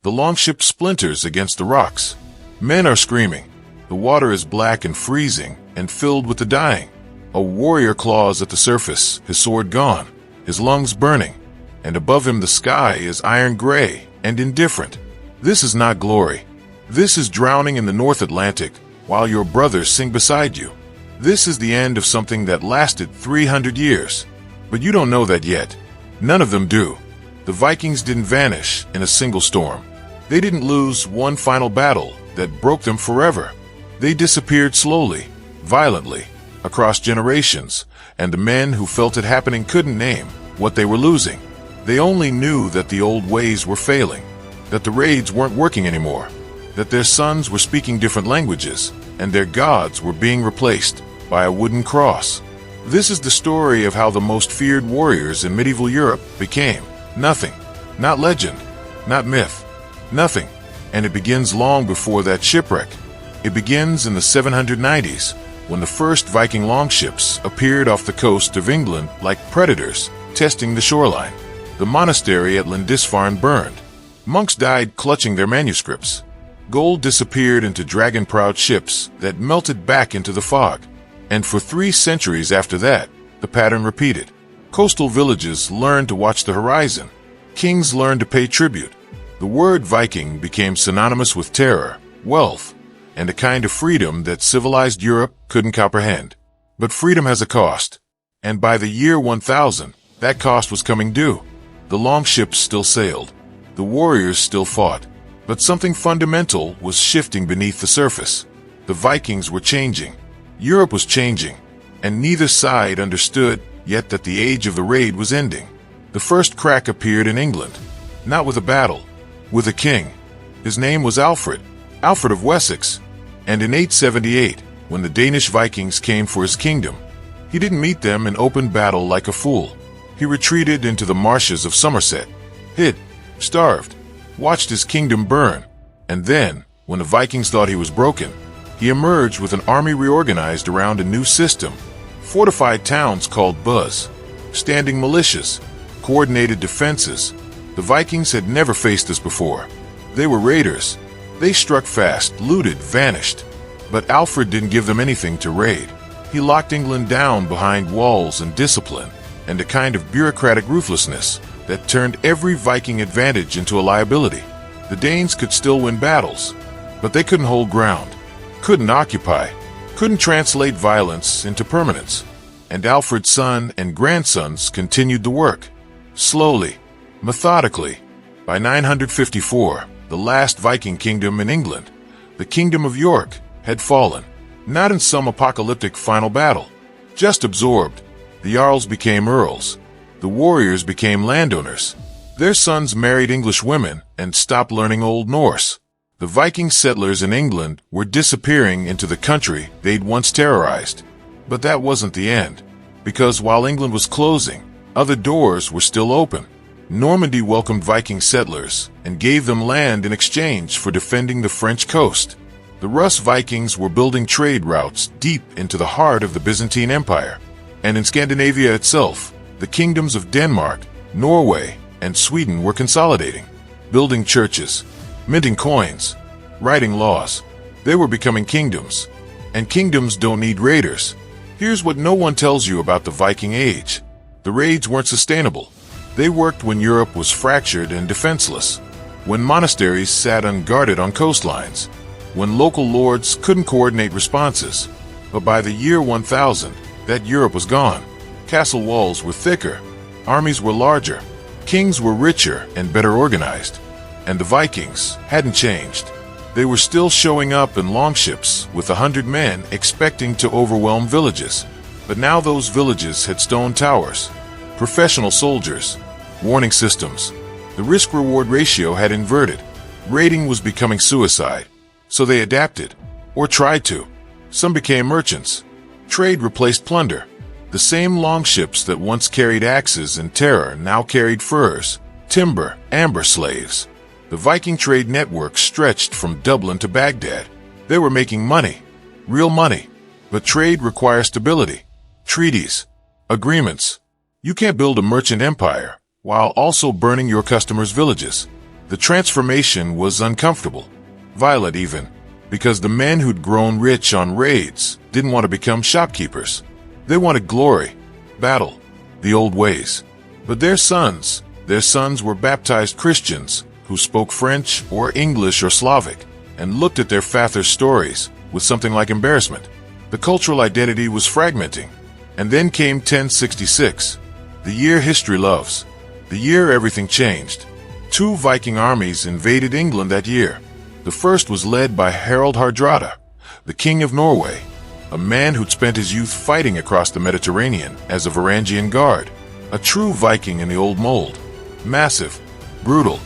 The longship splinters against the rocks. Men are screaming. The water is black and freezing and filled with the dying. A warrior claws at the surface, his sword gone, his lungs burning, and above him the sky is iron gray and indifferent. This is not glory. This is drowning in the North Atlantic while your brothers sing beside you. This is the end of something that lasted 300 years. But you don't know that yet. None of them do. The Vikings didn't vanish in a single storm. They didn't lose one final battle that broke them forever. They disappeared slowly, violently, across generations, and the men who felt it happening couldn't name what they were losing. They only knew that the old ways were failing, that the raids weren't working anymore, that their sons were speaking different languages, and their gods were being replaced by a wooden cross. This is the story of how the most feared warriors in medieval Europe became nothing, not legend, not myth, nothing. And it begins long before that shipwreck. It begins in the 790s, when the first Viking longships appeared off the coast of England like predators, testing the shoreline. The monastery at Lindisfarne burned. Monks died clutching their manuscripts. Gold disappeared into dragon-prowed ships that melted back into the fog. And for 3 centuries after that, the pattern repeated. Coastal villages learned to watch the horizon. Kings learned to pay tribute. The word Viking became synonymous with terror, wealth, and a kind of freedom that civilized Europe couldn't comprehend. But freedom has a cost. And by the year 1000, that cost was coming due. The longships still sailed. The warriors still fought. But something fundamental was shifting beneath the surface. The Vikings were changing. Europe was changing. And neither side understood yet that the age of the raid was ending. The first crack appeared in England. Not with a battle, with a king. His name was Alfred of Wessex. And in 878, when the Danish Vikings came for his kingdom, he didn't meet them in open battle like a fool. He retreated into the marshes of Somerset, hid, starved, watched his kingdom burn, and then, when the Vikings thought he was broken, he emerged with an army reorganized around a new system, fortified towns called buzz, standing militias, coordinated defenses. The Vikings had never faced this before. They were raiders. They struck fast, looted, vanished. But Alfred didn't give them anything to raid. He locked England down behind walls and discipline, and a kind of bureaucratic ruthlessness that turned every Viking advantage into a liability. The Danes could still win battles, but they couldn't hold ground, couldn't occupy, couldn't translate violence into permanence. And Alfred's son and grandsons continued the work. Slowly, methodically. By 954, the last Viking kingdom in England, the Kingdom of York, had fallen. Not in some apocalyptic final battle, just absorbed. The Jarls became earls. The warriors became landowners. Their sons married English women and stopped learning Old Norse. The Viking settlers in England were disappearing into the country they'd once terrorized. But that wasn't the end, because while England was closing, other doors were still open. Normandy welcomed Viking settlers and gave them land in exchange for defending the French coast. The Rus Vikings were building trade routes deep into the heart of the Byzantine Empire. And in Scandinavia itself, the kingdoms of Denmark, Norway, and Sweden were consolidating, building churches, minting coins, writing laws. They were becoming kingdoms. And kingdoms don't need raiders. Here's what no one tells you about the Viking Age. The raids weren't sustainable. They worked when Europe was fractured and defenseless, when monasteries sat unguarded on coastlines, when local lords couldn't coordinate responses. But by the year 1000, that Europe was gone. Castle walls were thicker, armies were larger, kings were richer and better organized. And the Vikings hadn't changed. They were still showing up in longships with 100 men expecting to overwhelm villages. But now those villages had stone towers, professional soldiers, warning systems. The risk-reward ratio had inverted. Raiding was becoming suicide. So they adapted, or tried to. Some became merchants. Trade replaced plunder. The same longships that once carried axes and terror now carried furs, timber, amber slaves. The Viking trade network stretched from Dublin to Baghdad. They were making money, real money. But trade requires stability, treaties, agreements. You can't build a merchant empire while also burning your customers' villages. The transformation was uncomfortable, violent even, because the men who'd grown rich on raids didn't want to become shopkeepers. They wanted glory, battle, the old ways. But their sons were baptized Christians who spoke French or English or Slavic and looked at their father's stories with something like embarrassment. The cultural identity was fragmenting. And then came 1066, the year history loves, the year everything changed. 2 Viking armies invaded England that year. The first was led by Harald Hardrada, the King of Norway, a man who'd spent his youth fighting across the Mediterranean as a Varangian guard, a true Viking in the old mold. Massive, brutal,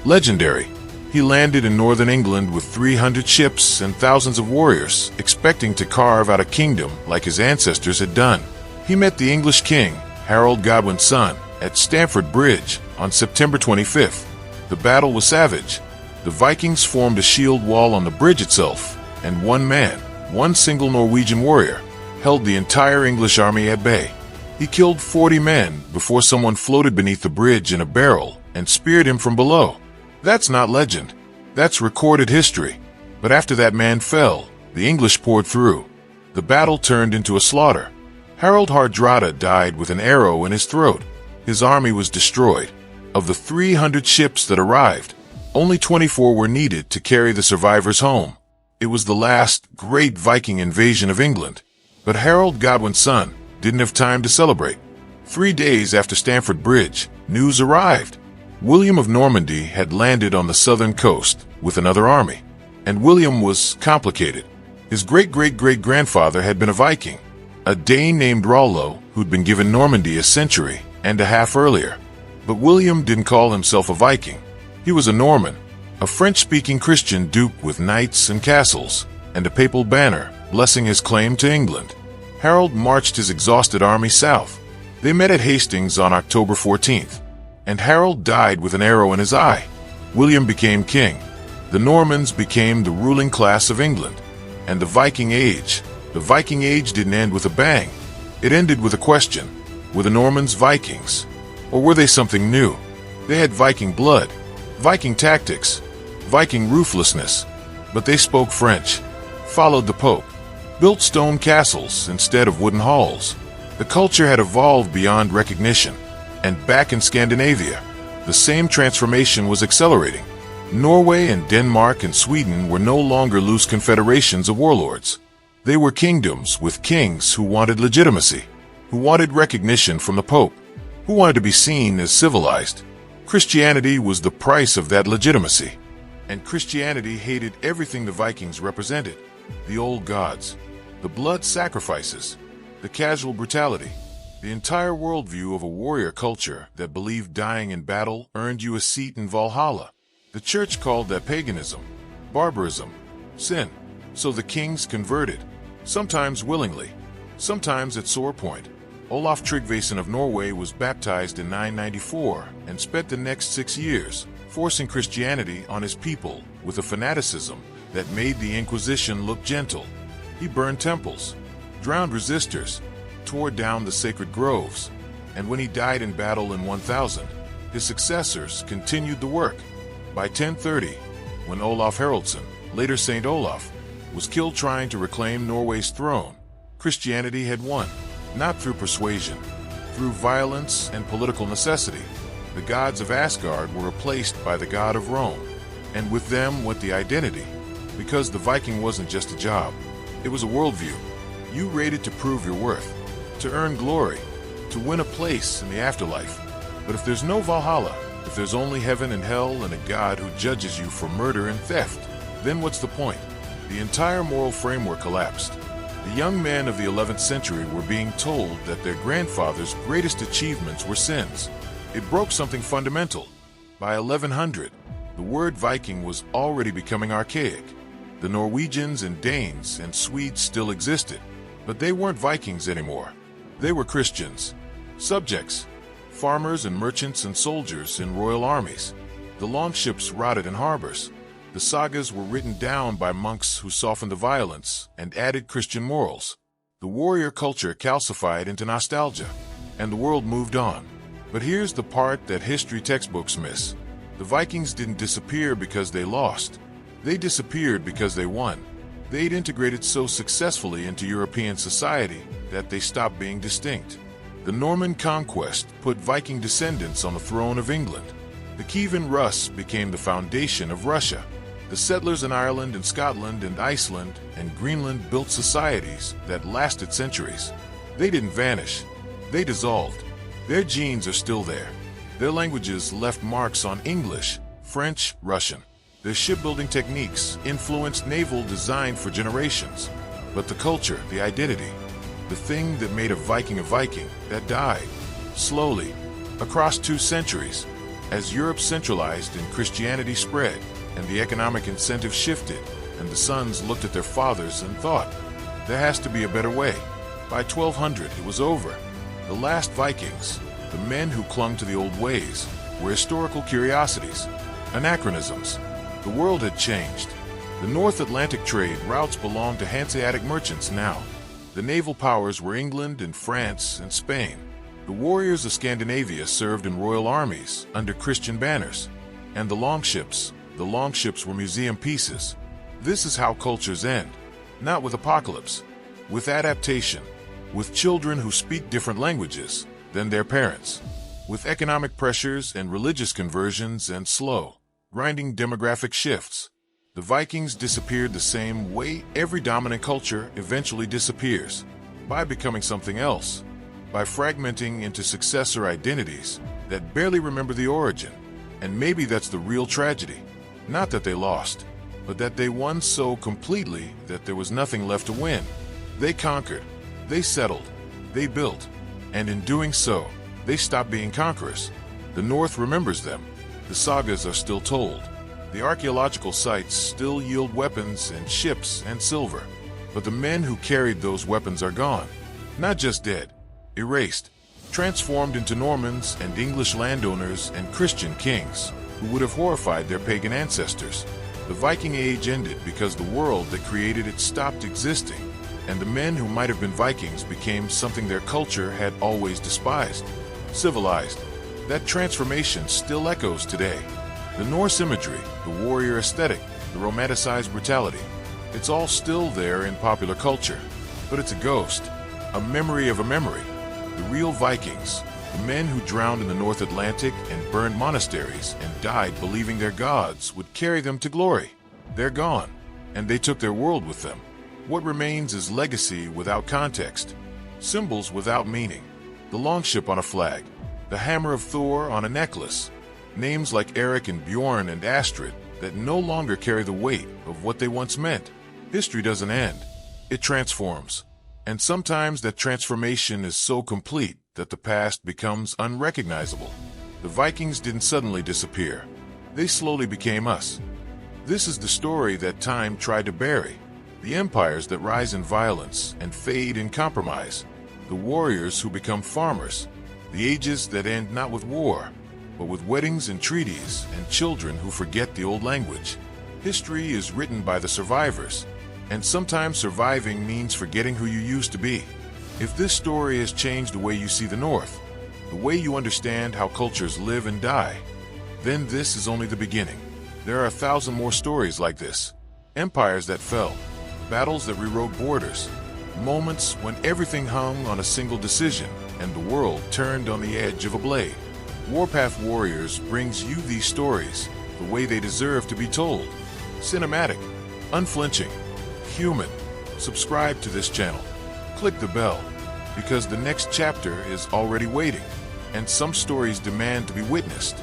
legendary. He landed in northern England with 300 ships and thousands of warriors, expecting to carve out a kingdom like his ancestors had done. He met the English king, Harald Godwin's son, at Stamford Bridge on September 25th. The battle was savage. The Vikings formed a shield wall on the bridge itself, and one man, one single Norwegian warrior, held the entire English army at bay. He killed 40 men before someone floated beneath the bridge in a barrel and speared him from below. That's not legend. That's recorded history. But after that man fell, the English poured through. The battle turned into a slaughter. Harald Hardrada died with an arrow in his throat. His army was destroyed. Of the 300 ships that arrived, only 24 were needed to carry the survivors home. It was the last great Viking invasion of England. But Harald Godwin's son didn't have time to celebrate. 3 days after Stamford Bridge, news arrived. William of Normandy had landed on the southern coast with another army. And William was complicated. His great-great-great-grandfather had been a Viking, a Dane named Rollo who'd been given Normandy a century and a half earlier. But William didn't call himself a Viking. He was a Norman, a French-speaking Christian duke with knights and castles, and a papal banner blessing his claim to England. Harold marched his exhausted army south. They met at Hastings on October 14th, and Harold died with an arrow in his eye. William became king. The Normans became the ruling class of England. And the Viking Age didn't end with a bang. It ended with a question. Were the Normans Vikings? Or were they something new? They had Viking blood, Viking tactics, Viking ruthlessness, but they spoke French, followed the Pope, built stone castles instead of wooden halls. The culture had evolved beyond recognition, and back in Scandinavia, the same transformation was accelerating. Norway and Denmark and Sweden were no longer loose confederations of warlords. They were kingdoms with kings who wanted legitimacy, who wanted recognition from the Pope, who wanted to be seen as civilized. Christianity was the price of that legitimacy. And Christianity hated everything the Vikings represented. The old gods, the blood sacrifices, the casual brutality, the entire worldview of a warrior culture that believed dying in battle earned you a seat in Valhalla. The church called that paganism, barbarism, sin. So the kings converted, sometimes willingly, sometimes at sore point. Olaf Tryggvason of Norway was baptized in 994 and spent the next 6 years forcing Christianity on his people with a fanaticism that made the Inquisition look gentle. He burned temples, drowned resistors, tore down the sacred groves, and when he died in battle in 1000, his successors continued the work. By 1030, when Olaf Haraldsson, later Saint Olaf, was killed trying to reclaim Norway's throne, Christianity had won, not through persuasion, through violence and political necessity. The gods of Asgard were replaced by the god of Rome, and with them went the identity, because the Viking wasn't just a job, it was a worldview. You raided to prove your worth, to earn glory, to win a place in the afterlife. But if there's no Valhalla, if there's only heaven and hell and a god who judges you for murder and theft, then what's the point? The entire moral framework collapsed. The young men of the 11th century were being told that their grandfathers' greatest achievements were sins. It broke something fundamental. By 1100, the word Viking was already becoming archaic. The Norwegians and Danes and Swedes still existed, but they weren't Vikings anymore. They were Christians, subjects, farmers and merchants and soldiers in royal armies. The longships rotted in harbors. The sagas were written down by monks who softened the violence and added Christian morals. The warrior culture calcified into nostalgia, and the world moved on. But here's the part that history textbooks miss. The Vikings didn't disappear because they lost. They disappeared because they won. They'd integrated so successfully into European society that they stopped being distinct. The Norman Conquest put Viking descendants on the throne of England. The Kievan Rus became the foundation of Russia. The settlers in Ireland and Scotland and Iceland and Greenland built societies that lasted centuries. They didn't vanish. They dissolved. Their genes are still there. Their languages left marks on English, French, Russian. Their shipbuilding techniques influenced naval design for generations. But the culture, the identity, the thing that made a Viking, that died, slowly, across 2 centuries, as Europe centralized and Christianity spread, and the economic incentive shifted, and the sons looked at their fathers and thought, there has to be a better way. By 1200, it was over. The last Vikings, the men who clung to the old ways, were historical curiosities, anachronisms. The world had changed. The North Atlantic trade routes belonged to Hanseatic merchants now. The naval powers were England and France and Spain. The warriors of Scandinavia served in royal armies under Christian banners. And the longships were museum pieces. This is how cultures end. Not with apocalypse, with adaptation, with children who speak different languages than their parents, with economic pressures and religious conversions and slow, grinding demographic shifts. The Vikings disappeared the same way every dominant culture eventually disappears, by becoming something else, by fragmenting into successor identities that barely remember the origin. And maybe that's the real tragedy. Not that they lost, but that they won so completely that there was nothing left to win. They conquered, they settled, they built, and in doing so, they stopped being conquerors. The North remembers them. The sagas are still told. The archaeological sites still yield weapons and ships and silver. But the men who carried those weapons are gone. Not just dead, erased, transformed into Normans and English landowners and Christian kings who would have horrified their pagan ancestors. The Viking Age ended because the world that created it stopped existing, and the men who might have been Vikings became something their culture had always despised. Civilized. That transformation still echoes today. The Norse imagery, the warrior aesthetic, the romanticized brutality, it's all still there in popular culture. But it's a ghost, a memory of a memory. The real Vikings, the men who drowned in the North Atlantic and burned monasteries and died believing their gods would carry them to glory. They're gone, and they took their world with them. What remains is legacy without context, symbols without meaning. The longship on a flag, the hammer of Thor on a necklace, names like Eric and Bjorn and Astrid that no longer carry the weight of what they once meant. History doesn't end, it transforms. And sometimes that transformation is so complete that the past becomes unrecognizable. The Vikings didn't suddenly disappear. They slowly became us. This is the story that time tried to bury. The empires that rise in violence and fade in compromise. The warriors who become farmers. The ages that end not with war, but with weddings and treaties and children who forget the old language. History is written by the survivors, and sometimes surviving means forgetting who you used to be. If this story has changed the way you see the North, the way you understand how cultures live and die, then this is only the beginning. There are 1,000 more stories like this. Empires that fell, battles that rewrote borders, moments when everything hung on a single decision and the world turned on the edge of a blade. Warpath Warriors brings you these stories the way they deserve to be told. Cinematic, unflinching, human. Subscribe to this channel. Click the bell, because the next chapter is already waiting, and some stories demand to be witnessed.